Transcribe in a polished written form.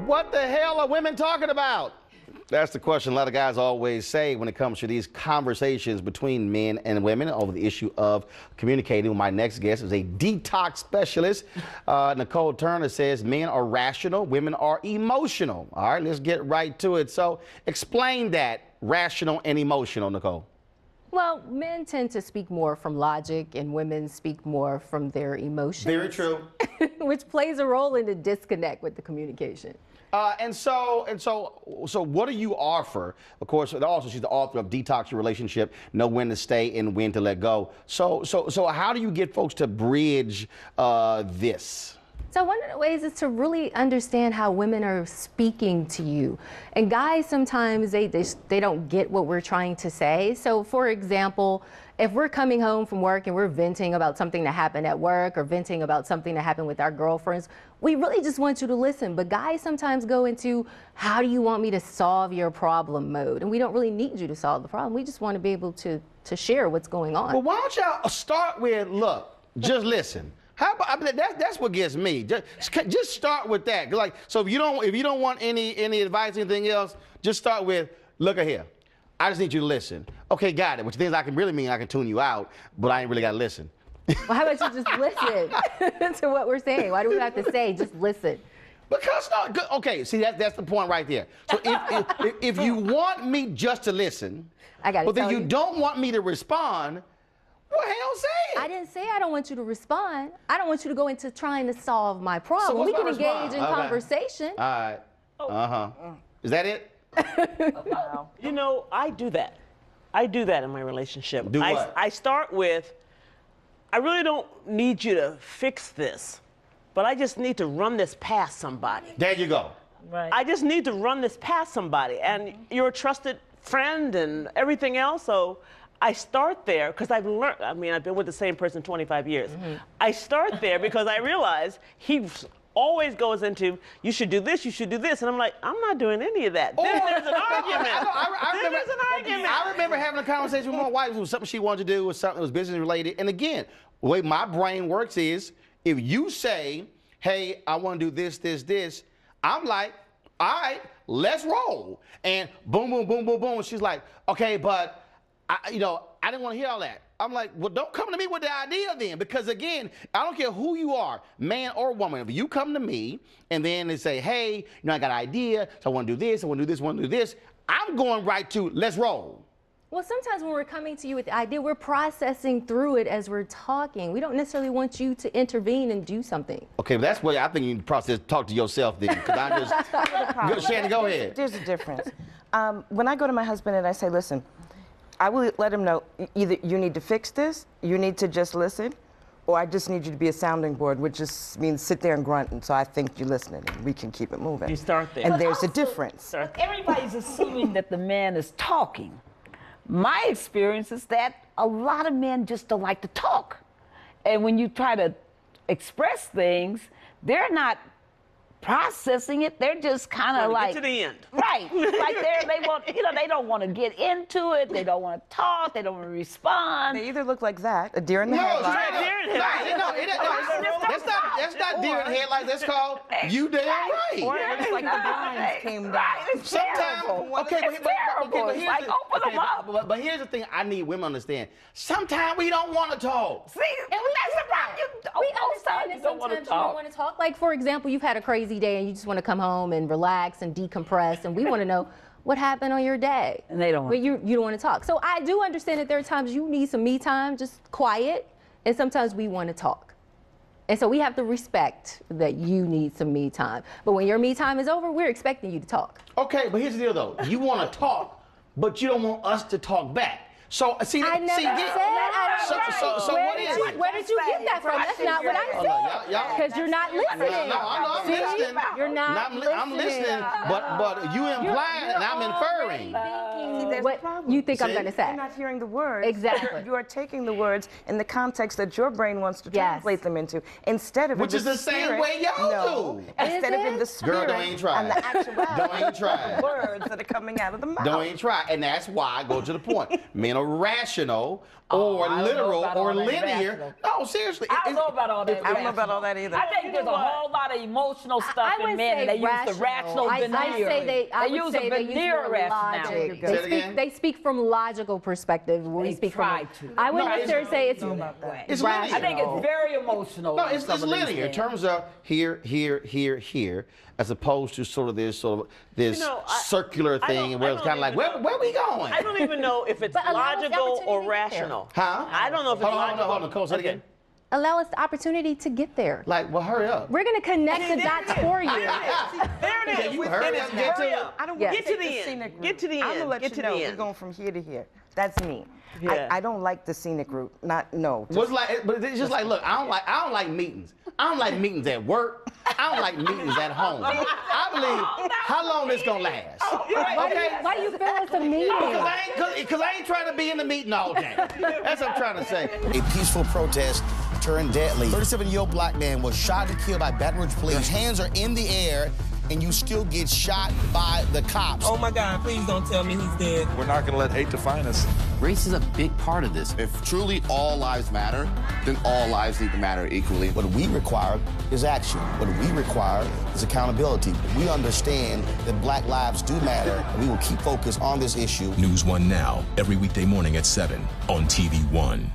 What the hell are women talking about? That's the question a lot of guys always say when it comes to these conversations between men and women over the issue of communicating. My next guest is a detox specialist. Nicole Turner says men are rational, women are emotional. All right, let's get right to it. So explain that, rational and emotional, Nicole. Well, men tend to speak more from logic and women speak more from their emotions. Very true. Which plays a role in the disconnect with the communication. So what do you offer? Of course, also she's the author of Detox Your Relationship, Know When to Stay and When to Let Go. So how do you get folks to bridge this? So one of the ways is to really understand how women are speaking to you. And guys, sometimes they don't get what we're trying to say. So for example, if we're coming home from work and we're venting about something that happened at work or venting about something that happened with our girlfriends, we really just want you to listen. But guys sometimes go into, how do you want me to solve your problem mode? And we don't really need you to solve the problem. We just want to be able to share what's going on. Well, why don't y'all start with, look, just listen. How about, I mean, that's what gets me. Just start with that. Like, so if you don't want any advice, anything else, just start with, look at here. I just need you to listen. Okay, got it. Which things I can really mean I can tune you out, but I ain't really got to listen. Well, how about you just listen to what we're saying? Why do we have to say just listen? Because okay, see that's the point right there. So if you want me just to listen, but then you don't want me to respond, what the hell say it? I didn't say I don't want you to respond. I don't want you to go into trying to solve my problem. So we can engage in conversation. All right. Is that it? Wow. You know, I do that. I do that in my relationship. Do what? I start with, I really don't need you to fix this, but I just need to run this past somebody. There you go. Right. I just need to run this past somebody, and you're a trusted friend and everything else, so I start there because I've learned, I mean, I've been with the same person 25 years. Mm-hmm. I start there because I realize he always goes into, you should do this, you should do this. And I'm like, I'm not doing any of that. Then there's an argument. I remember having a conversation with my wife. It was something she wanted to do, it was something that was business related. And again, the way my brain works is, if you say, hey, I want to do this, this, this, I'm like, all right, let's roll. And boom, boom, boom, boom, boom. And she's like, okay, but I didn't want to hear all that. I'm like, well, don't come to me with the idea then, because again, I don't care who you are, man or woman. If you come to me and then they say, hey, I got an idea, so I want to do this, I want to do this, I want to do this, I'm going right to, let's roll. Well, sometimes when we're coming to you with the idea, we're processing through it as we're talking. We don't necessarily want you to intervene and do something. Okay, but that's what I think you process, talk to yourself then, because I just, Shannon, go ahead. There's a difference. When I go to my husband and I say, listen, I will let him know, either you need to fix this, you need to just listen, or I just need you to be a sounding board, which just means sit there and grunt, and so I think you're listening, and we can keep it moving. You start there. And there's a difference. Everybody's assuming that the man is talking. My experience is that a lot of men just don't like to talk. And when you try to express things, they're not processing it, they're just kind of like get to the end. Right. Like they want, they don't want to get into it, they don't want to talk, they don't want to respond. They either look like that, a deer in the headlights. That's not deer in the headlights, that's called you damn right. Or it looks like the blinds came down. It's terrible. Open them up. But here's the thing I need women to understand. Sometimes we don't want to talk. See, that's the problem. We understand that sometimes you don't want to talk. Like, for example, you've had a crazy day and you just want to come home and relax and decompress, and we want to know what happened on your day. And they don't. But you don't want to talk. So I do understand that there are times you need some me time, just quiet, and sometimes we want to talk. And so we have to respect that you need some me time. But when your me time is over, we're expecting you to talk. Okay, but here's the deal though. You want to talk, but you don't want us to talk back. So see, I never said I don't. So what is it? Where did you get that from? That's not what I said. Because you're not listening. No, I'm listening. You're not listening. I'm listening, but you implying and I'm inferring. What you think I'm going to say. You're not hearing the words. Exactly. You are taking the words in the context that your brain wants to translate them into, instead of which is the same way y'all do. Instead of in the spirit. Girl, don't even try. And the actuality don't even try. words that are coming out of the mouth. Don't even try. And that's why I go to the point. Men rational Oh, or I don't know literal about or all that linear. rational. No, seriously. I don't know about all that. I don't know about all that either. I think there's a whole lot of emotional stuff I would in men, and say they use the rational I veneer. say they use a veneer more rationality. logic. Say it again? They speak from logical perspective. We They speak try from. to. I would No, necessarily say it's It's rational. I think it's very emotional. No, in it's some of these linear in things. terms of here, as opposed to sort of this circular thing where it's kind of like, where we going? I don't even know if it's But allow us the logical opportunity or to get there. rational. Huh? I don't know if it's logical. Hold on, Nicole, say it again. Allow us the opportunity to get there. Like, well, hurry up. We're gonna connect the dots for you. There it is. Yeah, you hurry up, get to it. I don't Yeah. want Get to take the end. scenic route. Get to the I'm end. gonna let Get you to know the we're end. going from here to here. That's me. Yeah. I don't like the scenic route. No. But it's just like, look, I don't like meetings. I don't like meetings at work. I don't like meetings at home. I believe how long this gonna last. Why do you feel it's a meeting? Because I ain't trying to be in the meeting all day. That's what I'm trying to say. A peaceful protest turned deadly. 37-year-old black man was shot and killed by Baton Rouge police. His hands are in the air, and you still get shot by the cops. Oh my God, please don't tell me he's dead. We're not going to let hate define us. Race is a big part of this. If truly all lives matter, then all lives need to matter equally. What we require is action. What we require is accountability. We understand that black lives do matter, and we will keep focused on this issue. NewsOne Now, every weekday morning at 7 on TV1.